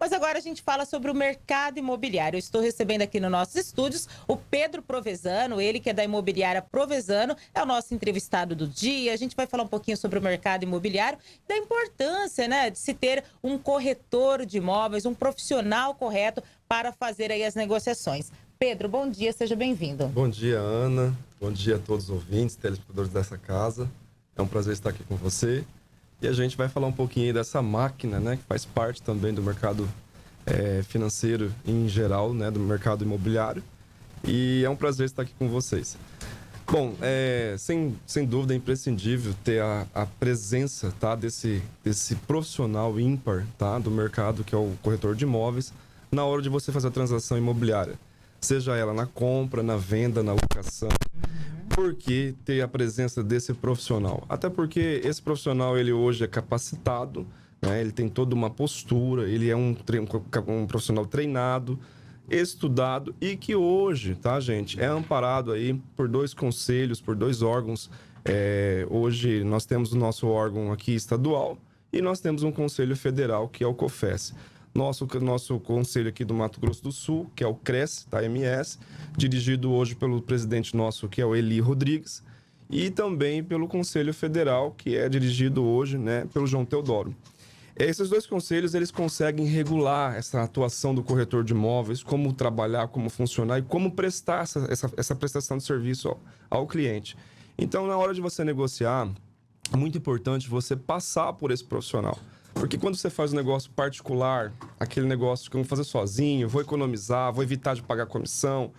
Mas agora a gente fala sobre o mercado imobiliário. Eu estou recebendo aqui nos nossos estúdios o Pedro Provenzano, ele que é da imobiliária Provenzano, é o nosso entrevistado do dia. A gente vai falar um pouquinho sobre o mercado imobiliário, da importância, né, de se ter um corretor de imóveis, um profissional correto para fazer aí as negociações. Pedro, bom dia, seja bem-vindo. Bom dia, Ana. Bom dia a todos os ouvintes, telespectadores dessa casa. É um prazer estar aqui com você. E a gente vai falar um pouquinho aí dessa máquina, né, que faz parte também do mercado financeiro em geral, né, do mercado imobiliário. E é um prazer estar aqui com vocês. Bom, sem dúvida é imprescindível ter a presença, tá, desse profissional ímpar, tá, do mercado, que é o corretor de imóveis, na hora de você fazer a transação imobiliária. Seja ela na compra, na venda, na locação. Por que ter a presença desse profissional? Até porque esse profissional, ele hoje é capacitado, né? Ele tem toda uma postura, ele é um profissional treinado, estudado e que hoje, tá, gente, é amparado aí por 2 conselhos, por 2 órgãos. Hoje nós temos o nosso órgão aqui estadual e nós temos um conselho federal, que é o COFES. Nosso conselho aqui do Mato Grosso do Sul, que é o CRES, da MS, dirigido hoje pelo presidente nosso, que é o Eli Rodrigues, e também pelo Conselho Federal, que é dirigido hoje, né, pelo João Teodoro. Esses 2 conselhos, eles conseguem regular essa atuação do corretor de imóveis, como trabalhar, como funcionar e como prestar essa prestação de serviço ao cliente. Então, na hora de você negociar, é muito importante você passar por esse profissional. Porque quando você faz um negócio particular, aquele negócio que eu vou fazer sozinho, vou economizar, vou evitar de pagar comissão,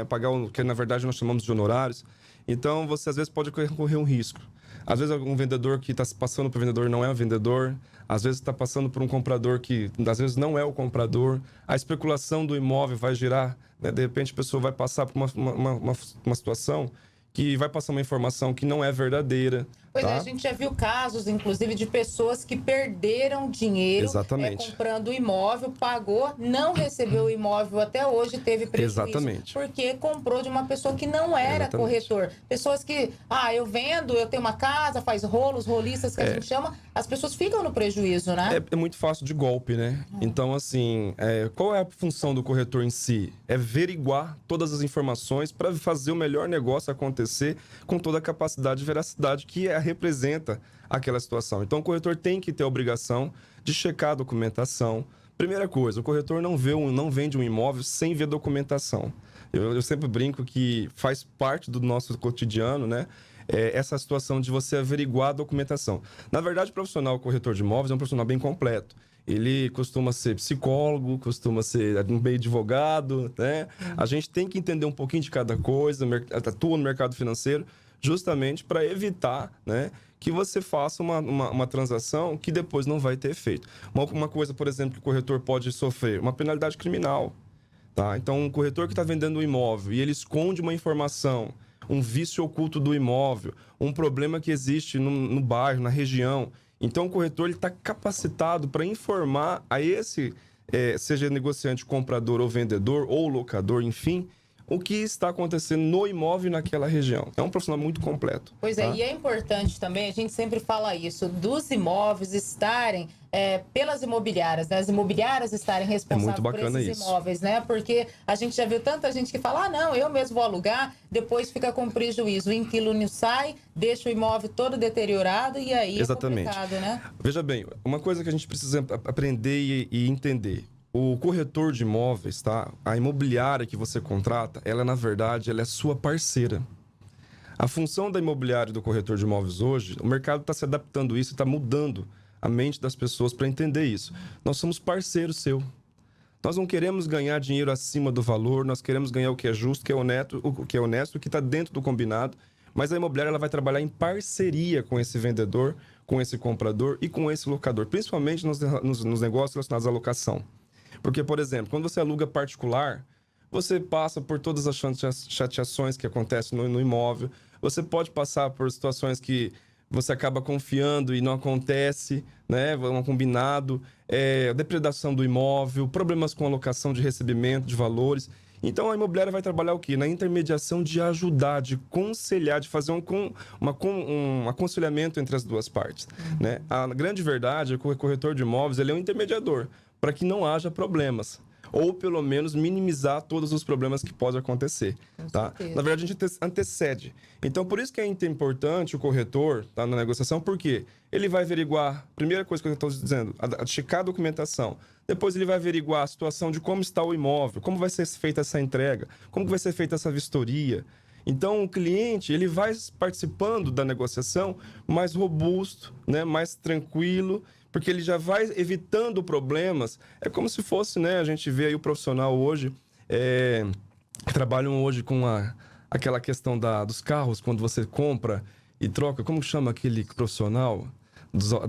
pagar o que na verdade nós chamamos de honorários, então você às vezes pode correr um risco. Às vezes um vendedor que está passando por vendedor não é um vendedor, às vezes está passando por um comprador que às vezes não é o comprador, a especulação do imóvel vai girar, né? De repente a pessoa vai passar por uma situação que vai passar uma informação que não é verdadeira. Pois tá? a gente já viu casos, inclusive, de pessoas que perderam dinheiro comprando o imóvel, pagou, não recebeu o imóvel até hoje, teve prejuízo. Exatamente. Porque comprou de uma pessoa que não era corretor. Pessoas que, eu vendo, eu tenho uma casa, faz rolos, rolistas que a gente chama, as pessoas ficam no prejuízo, né? É muito fácil de golpe, né? Então, assim, qual é a função do corretor em si? É averiguar todas as informações para fazer o melhor negócio acontecer com toda a capacidade e veracidade que representa aquela situação. Então, o corretor tem que ter a obrigação de checar a documentação. Primeira coisa, o corretor não vende um imóvel sem ver documentação. Eu sempre brinco que faz parte do nosso cotidiano, né? Essa situação de você averiguar a documentação. Na verdade, o profissional corretor de imóveis é um profissional bem completo. Ele costuma ser psicólogo, costuma ser um meio advogado, né? A gente tem que entender um pouquinho de cada coisa, atua no mercado financeiro, justamente para evitar, né, que você faça uma transação que depois não vai ter efeito. Uma coisa, por exemplo, que o corretor pode sofrer, uma penalidade criminal. Tá? Então, um corretor que está vendendo um imóvel e ele esconde uma informação, um vício oculto do imóvel, um problema que existe no bairro, na região. Então, o corretor está capacitado para informar a esse, seja negociante, comprador ou vendedor, ou locador, enfim, o que está acontecendo no imóvel naquela região. É um profissional muito completo. Pois e é importante também, a gente sempre fala isso, dos imóveis estarem pelas imobiliárias, né? As imobiliárias estarem responsáveis por esses imóveis, né? Porque a gente já viu tanta gente que fala, não, eu mesmo vou alugar, depois fica com prejuízo, o inquilino sai, deixa o imóvel todo deteriorado e aí é complicado, né? Veja bem, uma coisa que a gente precisa aprender e entender. O corretor de imóveis, tá? A imobiliária que você contrata, ela, na verdade, ela é sua parceira. A função da imobiliária e do corretor de imóveis hoje, o mercado está se adaptando a isso e está mudando a mente das pessoas para entender isso. Nós somos parceiros seu. Nós não queremos ganhar dinheiro acima do valor, nós queremos ganhar o que é justo, o que é honesto, o que está dentro do combinado. Mas a imobiliária ela vai trabalhar em parceria com esse vendedor, com esse comprador e com esse locador, principalmente nos negócios relacionados à locação. Porque, por exemplo, quando você aluga particular, você passa por todas as chateações que acontecem no imóvel, você pode passar por situações que você acaba confiando e não acontece, né? Um combinado, depredação do imóvel, problemas com alocação de recebimento de valores. Então, a imobiliária vai trabalhar o quê? Na intermediação de ajudar, de conselhar, de fazer um aconselhamento entre as duas partes, né? A grande verdade é que o corretor de imóveis ele é um intermediador para que não haja problemas. Ou, pelo menos, minimizar todos os problemas que podem acontecer, tá? Na verdade, a gente antecede. Então, por isso que é importante o corretor, tá, na negociação, porque ele vai averiguar, primeira coisa que eu estou dizendo, checar a documentação. Depois ele vai averiguar a situação de como está o imóvel, como vai ser feita essa entrega, como vai ser feita essa vistoria. Então, o cliente ele vai participando da negociação mais robusto, né, mais tranquilo, porque ele já vai evitando problemas. É como se fosse, né, a gente vê aí o profissional hoje, que trabalham hoje com aquela questão dos carros, quando você compra e troca, como chama aquele profissional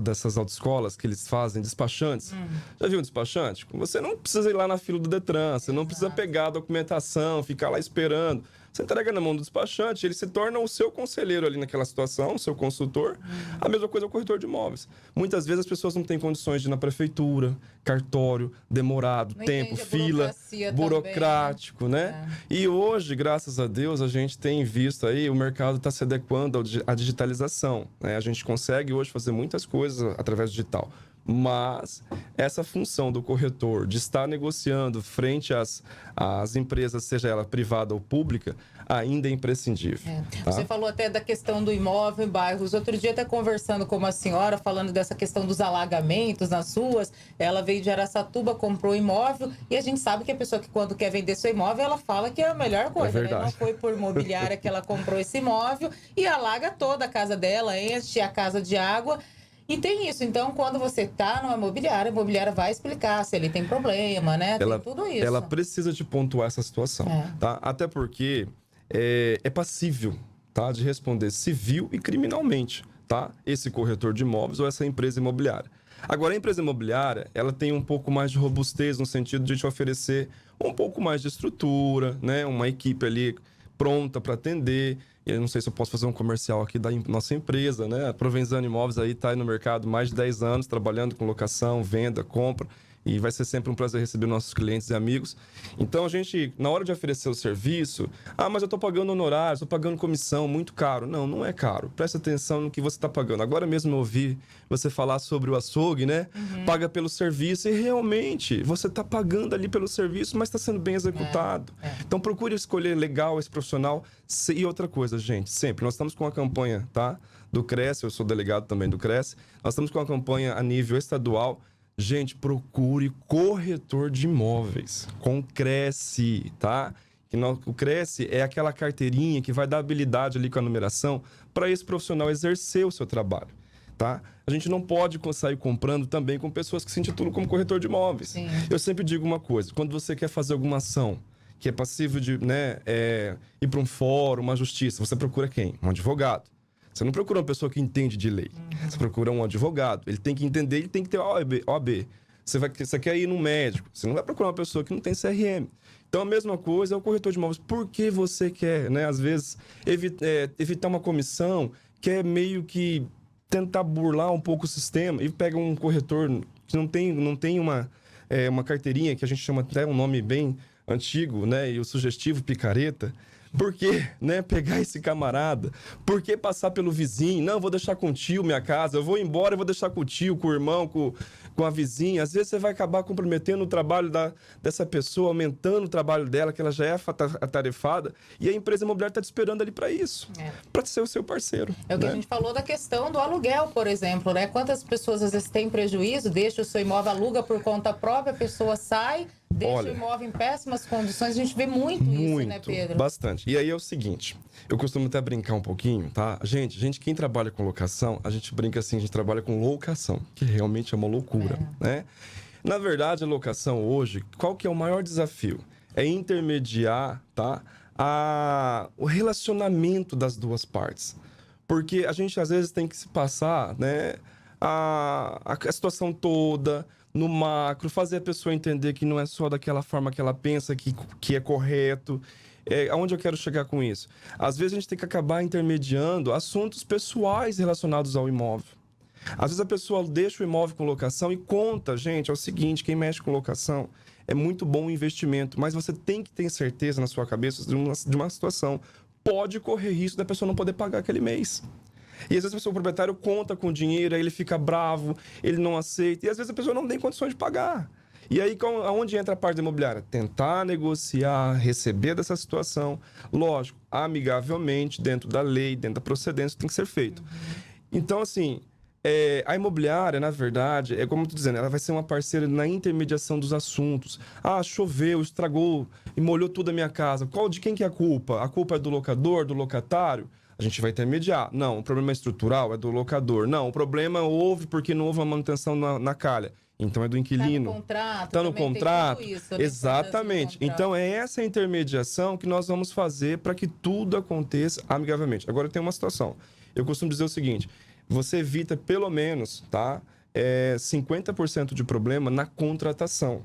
dessas autoescolas que eles fazem, despachantes? Já viu um despachante? Você não precisa ir lá na fila do Detran, você não precisa pegar a documentação, ficar lá esperando. Você entrega na mão do despachante, ele se torna o seu conselheiro ali naquela situação, o seu consultor. A mesma coisa é o corretor de imóveis. Muitas vezes as pessoas não têm condições de ir na prefeitura, cartório, demorado, não tempo, fila, burocrático, também, né? E hoje, graças a Deus, a gente tem visto aí, o mercado está se adequando à digitalização, né? A gente consegue hoje fazer muitas coisas através do digital. Mas essa função do corretor de estar negociando frente às empresas, seja ela privada ou pública, ainda é imprescindível. Tá? Você falou até da questão do imóvel em bairros. Outro dia, até conversando com uma senhora, falando dessa questão dos alagamentos nas ruas. Ela veio de Araçatuba, comprou imóvel, e a gente sabe que a pessoa que quando quer vender seu imóvel, ela fala que é a melhor coisa, né? Não foi por imobiliária que ela comprou esse imóvel e alaga toda a casa dela, enche a casa de água. E tem isso, então, quando você está numa imobiliária, a imobiliária vai explicar se ele tem problema, né? Tem tudo isso. Ela precisa de pontuar essa situação, tá? Até porque é passível, tá? De responder civil e criminalmente, tá? Esse corretor de imóveis ou essa empresa imobiliária. Agora, a empresa imobiliária, ela tem um pouco mais de robustez no sentido de te oferecer um pouco mais de estrutura, né? Uma equipe ali pronta para atender. Eu não sei se eu posso fazer um comercial aqui da nossa empresa, né? A Provenzano Imóveis aí está aí no mercado mais de 10 anos, trabalhando com locação, venda, compra. E vai ser sempre um prazer receber nossos clientes e amigos. Então, a gente, na hora de oferecer o serviço... mas eu estou pagando honorário, estou pagando comissão, muito caro. Não, não é caro. Presta atenção no que você está pagando. Agora mesmo eu ouvi você falar sobre o açougue, né? Paga pelo serviço e realmente você está pagando ali pelo serviço, mas está sendo bem executado. Então, procure escolher legal esse profissional. E outra coisa, gente, sempre. Nós estamos com uma campanha, tá? Do Cresce, eu sou delegado também do Cresce. Nós estamos com uma campanha a nível estadual. Gente, procure corretor de imóveis com Cresce, tá? O Cresce é aquela carteirinha que vai dar habilidade ali com a numeração para esse profissional exercer o seu trabalho, tá? A gente não pode sair comprando também com pessoas que se intitulam como corretor de imóveis. Sim. Eu sempre digo uma coisa, quando você quer fazer alguma ação que é passível de ir para um fórum, uma justiça, você procura quem? Um advogado. Você não procura uma pessoa que entende de lei. Você procura um advogado. Ele tem que entender, ele tem que ter OAB. Você quer ir num médico. Você não vai procurar uma pessoa que não tem CRM. Então, a mesma coisa é o corretor de imóveis. Por que você quer, né, às vezes, evitar uma comissão, quer meio que tentar burlar um pouco o sistema e pega um corretor que não tem uma carteirinha, que a gente chama até um nome bem antigo, né, e o sugestivo picareta. Por que, né, pegar esse camarada? Por que passar pelo vizinho? Não, vou deixar com o tio minha casa. Eu vou embora e vou deixar com o tio, com o irmão, com a vizinha. Às vezes você vai acabar comprometendo o trabalho dessa pessoa, aumentando o trabalho dela, que ela já é atarefada. E a empresa imobiliária está te esperando ali para isso. Para ser o seu parceiro. É o que a gente falou da questão do aluguel, por exemplo, né? Quantas pessoas às vezes têm prejuízo, deixa o seu imóvel, aluga por conta própria, a pessoa sai... Deixa o imóvel em péssimas condições. A gente vê muito isso, né, Pedro? Bastante. E aí é o seguinte, eu costumo até brincar um pouquinho, tá? Gente, quem trabalha com locação, a gente brinca assim, a gente trabalha com locação, que realmente é uma loucura, né? Na verdade, a locação hoje, qual que é o maior desafio? É intermediar, tá? O relacionamento das duas partes. Porque a gente, às vezes, tem que se passar, né? A situação toda... no macro, fazer a pessoa entender que não é só daquela forma que ela pensa que é correto. Aonde eu quero chegar com isso? Às vezes a gente tem que acabar intermediando assuntos pessoais relacionados ao imóvel. Às vezes a pessoa deixa o imóvel com locação e conta, gente, é o seguinte, quem mexe com locação é muito bom o investimento, mas você tem que ter certeza na sua cabeça de uma situação. Pode correr risco da pessoa não poder pagar aquele mês. E às vezes o proprietário conta com o dinheiro, aí ele fica bravo, ele não aceita. E às vezes a pessoa não tem condições de pagar. E aí, aonde entra a parte da imobiliária? Tentar negociar, receber dessa situação, lógico, amigavelmente, dentro da lei, dentro da procedência, tem que ser feito. Então, assim, a imobiliária, na verdade, é como eu tô dizendo, ela vai ser uma parceira na intermediação dos assuntos. Ah, choveu, estragou e molhou toda a minha casa. De quem que é a culpa? A culpa é do locador, do locatário? A gente vai intermediar. Não, o problema é estrutural, é do locador. Não, o problema houve porque não houve uma manutenção na calha. Então é do inquilino. Tá no contrato. Isso, exatamente. Então é essa intermediação que nós vamos fazer para que tudo aconteça amigavelmente. Agora tem uma situação. Eu costumo dizer o seguinte: você evita pelo menos, tá, 50% de problema na contratação.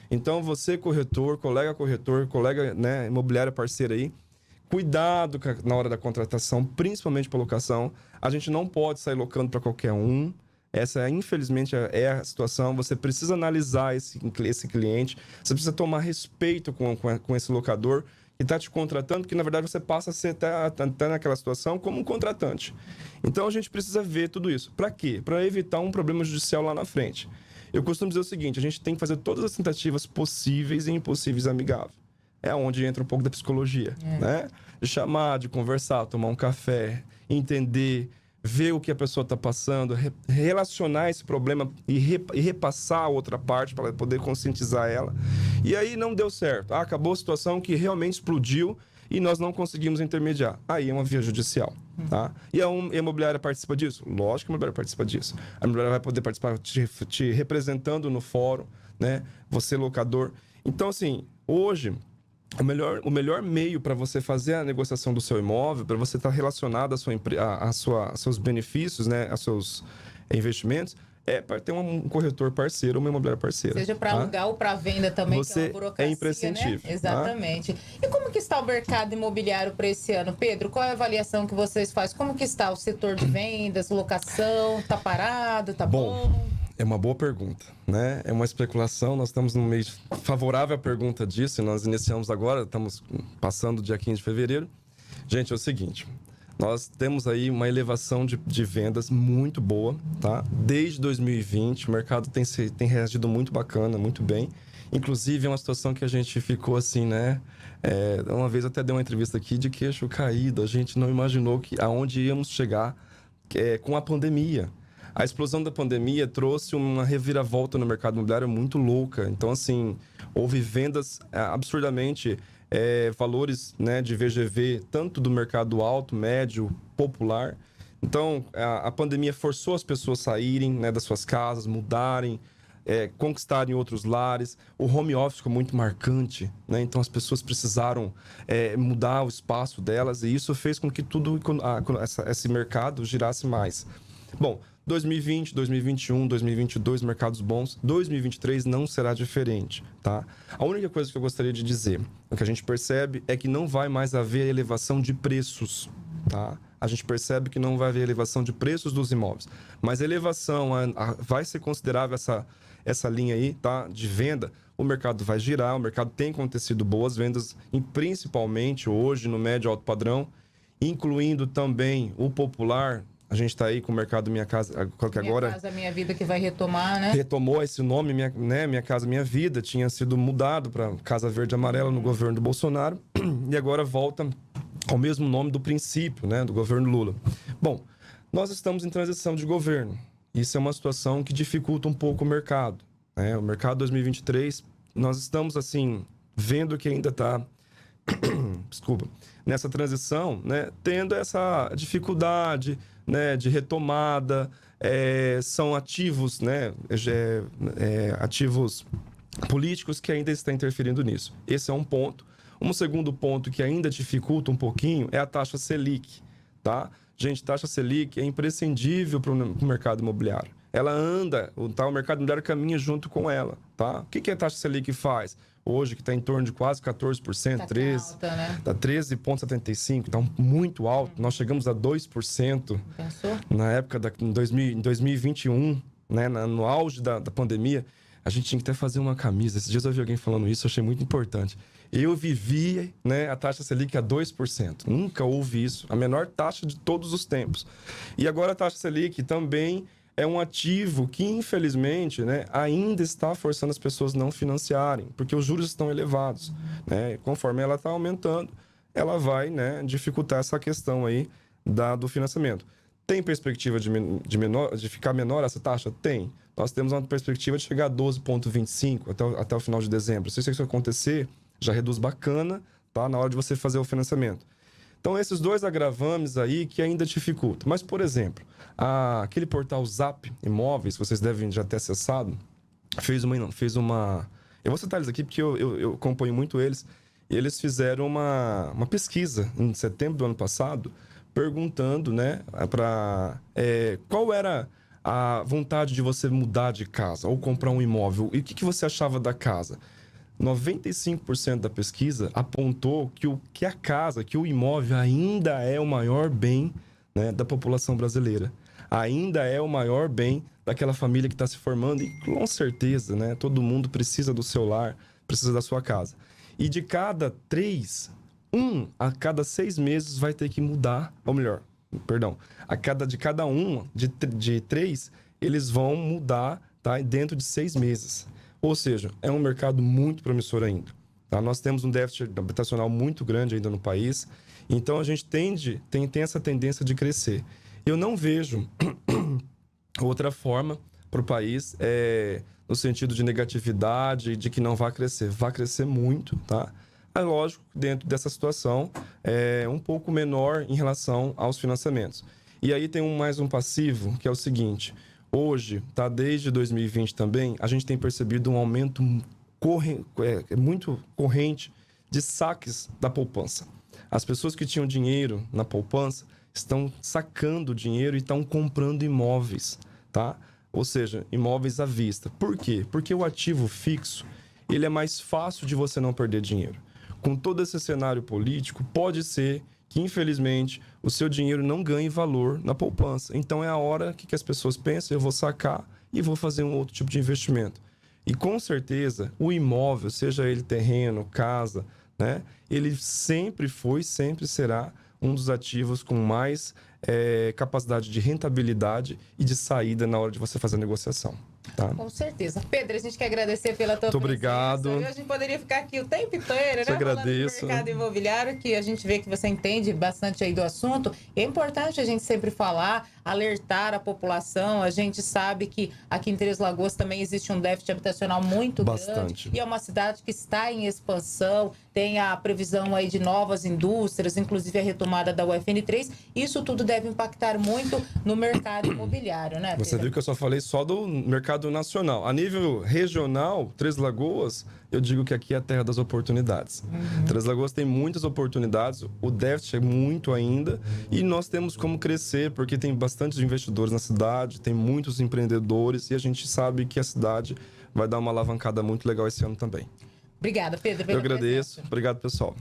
Então você, corretor, colega, né, imobiliária parceira aí, cuidado na hora da contratação, principalmente para locação. A gente não pode sair locando para qualquer um. Essa, infelizmente, é a situação. Você precisa analisar esse cliente. Você precisa tomar respeito com esse locador que está te contratando, que, na verdade, você passa a ser até naquela situação como um contratante. Então, a gente precisa ver tudo isso. Para quê? Para evitar um problema judicial lá na frente. Eu costumo dizer o seguinte: a gente tem que fazer todas as tentativas possíveis e impossíveis amigáveis. É onde entra um pouco da psicologia, né? De chamar, de conversar, tomar um café, entender, ver o que a pessoa está passando, relacionar esse problema e repassar a outra parte para poder conscientizar ela. E aí não deu certo. Acabou a situação que realmente explodiu e nós não conseguimos intermediar. Aí é uma via judicial, tá? E a imobiliária participa disso? Lógico que a imobiliária participa disso. A imobiliária vai poder participar te representando no fórum, né? Você, locador. Então, assim, hoje, o melhor meio para você fazer a negociação do seu imóvel, para você estar relacionado a seus benefícios, né, a seus investimentos, é para ter um corretor parceiro, uma imobiliária parceira. Seja para alugar ou para venda também, você que é uma burocracia, é imprescindível. Né? Exatamente. E como que está o mercado imobiliário para esse ano, Pedro? Qual é a avaliação que vocês fazem? Como que está o setor de vendas, locação? Está parado? Está bom? É uma boa pergunta, né? É uma especulação, nós estamos no mês favorável à pergunta disso, e nós iniciamos agora, estamos passando o dia 15 de fevereiro. Gente, é o seguinte, nós temos aí uma elevação de vendas muito boa, tá? Desde 2020, o mercado tem reagido muito bacana, muito bem. Inclusive, é uma situação que a gente ficou assim, né? Uma vez eu até dei uma entrevista aqui de queixo caído, a gente não imaginou aonde íamos chegar com a pandemia. A explosão da pandemia trouxe uma reviravolta no mercado imobiliário muito louca. Então, assim, houve vendas absurdamente, valores, né, de VGV, tanto do mercado alto, médio, popular. Então, a pandemia forçou as pessoas a saírem, né, das suas casas, mudarem, conquistarem outros lares. O home office ficou muito marcante, né? Então, as pessoas precisaram mudar o espaço delas e isso fez com que esse mercado girasse mais. Bom, 2020, 2021, 2022, mercados bons. 2023 não será diferente, tá? A única coisa que eu gostaria de dizer, o que a gente percebe é que não vai mais haver elevação de preços, tá? A gente percebe que não vai haver elevação de preços dos imóveis, mas a elevação vai ser considerável essa linha aí, tá? De venda. O mercado vai girar, o mercado tem acontecido boas vendas, e principalmente hoje no médio e alto padrão, incluindo também o popular. A gente está aí com o mercado Minha Casa, que agora... Minha Casa Minha Vida, que vai retomar, né? Retomou esse nome, Minha Casa Minha Vida, tinha sido mudado para Casa Verde e Amarela no governo do Bolsonaro, e agora volta ao mesmo nome do princípio, né, do governo Lula. Bom, nós estamos em transição de governo. Isso é uma situação que dificulta um pouco o mercado, né? O mercado 2023, nós estamos, assim, vendo que ainda está... Desculpa. Nessa transição, né, tendo essa dificuldade, né, de retomada, são ativos, né, ativos políticos que ainda estão interferindo nisso. Esse é um ponto. Um segundo ponto que ainda dificulta um pouquinho é a taxa Selic, tá? Gente, taxa Selic é imprescindível para o mercado imobiliário. Ela anda, o mercado imobiliário caminha junto com ela, tá? O que a taxa Selic faz? Hoje, que está em torno de quase 14%, tá 13%, alta, né? Está 13,75%, está muito alto. Nós chegamos a 2%. Pensou? Na época, em 2021, né, no auge da pandemia, a gente tinha que até fazer uma camisa. Esses dias eu vi alguém falando isso, eu achei muito importante. Eu vivi, né, a taxa Selic a 2%. Nunca houve isso. A menor taxa de todos os tempos. E agora a taxa Selic também é um ativo que, infelizmente, né, ainda está forçando as pessoas a não financiarem, porque os juros estão elevados, né? Conforme ela está aumentando, ela vai, né, dificultar essa questão aí do financiamento. Tem perspectiva de ficar menor essa taxa? Tem. Nós temos uma perspectiva de chegar a 12,25 até o final de dezembro. Se isso acontecer, já reduz bacana, tá? Na hora de você fazer o financiamento. Então, esses dois agravames aí que ainda dificultam. Mas, por exemplo, aquele portal Zap Imóveis, vocês devem já ter acessado, fez uma... Eu vou citar eles aqui porque eu acompanho muito eles. Eles fizeram uma pesquisa em setembro do ano passado, perguntando, né, qual era a vontade de você mudar de casa ou comprar um imóvel. E o que você achava da casa? 95% da pesquisa apontou que a casa, que o imóvel ainda é o maior bem, né, da população brasileira. Ainda é o maior bem daquela família que está se formando. E com certeza, né, todo mundo precisa do seu lar, precisa da sua casa. E de cada 3, a cada 6 meses vai ter que mudar, ou melhor, perdão, de cada 3, eles vão mudar, tá, dentro de 6 meses. Ou seja, é um mercado muito promissor ainda. Tá? Nós temos um déficit habitacional muito grande ainda no país, então a gente tem essa tendência de crescer. Eu não vejo outra forma para o país, no sentido de negatividade, de que não vai crescer. Vai crescer muito, tá? É lógico, dentro dessa situação, é um pouco menor em relação aos financiamentos. E aí tem mais um passivo, que é o seguinte: hoje, tá, desde 2020 também, a gente tem percebido um aumento muito corrente de saques da poupança. As pessoas que tinham dinheiro na poupança estão sacando dinheiro e estão comprando imóveis, tá? Ou seja, imóveis à vista. Por quê? Porque o ativo fixo, ele é mais fácil de você não perder dinheiro. Com todo esse cenário político, pode ser que, infelizmente, o seu dinheiro não ganhe valor na poupança. Então, é a hora que as pessoas pensam: eu vou sacar e vou fazer um outro tipo de investimento. E, com certeza, o imóvel, seja ele terreno, casa, né, ele sempre foi, sempre será um dos ativos com mais capacidade de rentabilidade e de saída na hora de você fazer a negociação. Tá? Com certeza. Pedro, a gente quer agradecer pela tua Muito obrigado. presença. A gente poderia ficar aqui o tempo inteiro, né? Te agradeço. Falando do mercado imobiliário, que a gente vê que você entende bastante aí do assunto. E é importante a gente sempre falar, alertar a população. A gente sabe que aqui em Três Lagoas também existe um déficit habitacional muito grande. E é uma cidade que está em expansão, tem a previsão aí de novas indústrias, inclusive a retomada da UFN3. Isso tudo deve impactar muito no mercado imobiliário, né, Pedro? Você viu que eu só falei só do mercado nacional. A nível regional, Três Lagoas, eu digo que aqui é a terra das oportunidades. Três Lagoas tem muitas oportunidades, o déficit é muito ainda, e nós temos como crescer, porque tem bastantes investidores na cidade, tem muitos empreendedores, e a gente sabe que a cidade vai dar uma alavancada muito legal esse ano também. Obrigada, Pedro. Eu agradeço. Obrigado, pessoal.